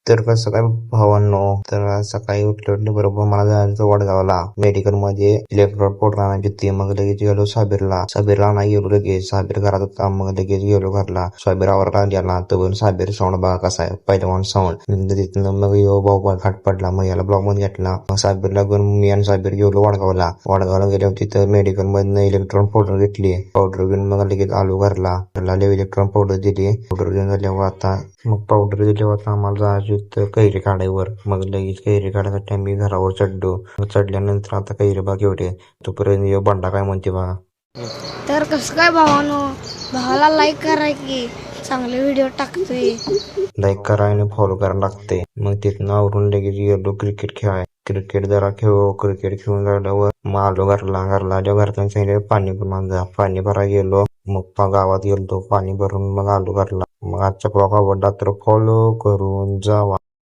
तर कसं काय भावांनो, तर आज सकाळी उठले बरोबर मला जायचं वडगावला. मेडिकल मध्ये इलेक्ट्रॉड पावडर आणायची होती. मग लगेच गेलो साबीरला नाही गेलो लगेच. साबीर घरात होता. मग लगेच गेलो घरला. साबीर आवरला गेला तर साबीर साऊंड बघा कसा आहे, पहिलवान साऊंड. तिथनं मग यो भाऊ घाट पडला. मग याला ब्लॉक मध्ये घेतला. मग साबीरला घेऊन मी आणि साबीर गेलो वडगावला गेल्यावर तिथं मेडिकल मधनं इलेक्ट्रॉन पावडर घेतली. पावडर घेऊन मग लगेच आलो घरला. इलेक्ट्रॉन पावडर दिली. पावडर घेऊन झाल्यावर आता मग पावडर दिल्यावर आता आम्हाला जायचं होतं कैरी काढायवर. मग लगेच कैरी काढायसाठी आम्ही घरावर चढल्यानंतर आता कैरी बाग एवढे तोपर्यंत यो बंडा काय म्हणते बघा. तर कसं काय भावानो, भावाला लाईक करा की चांगले व्हिडिओ टाकतोय. लाईक करा आणि फॉलो करायला लागते. मग तिथनं आवरून लगेच गेलो क्रिकेट खेळाय. क्रिकेट खेळून झाल्यावर मग आलो घरला घरच्यांनी सांगितलं पाणी भरायला गेलो. मग गावात गेलो पाणी भरून मग आलो घरला. मग आजचा ब्लॉग आवडला तर फॉलो करून जावा.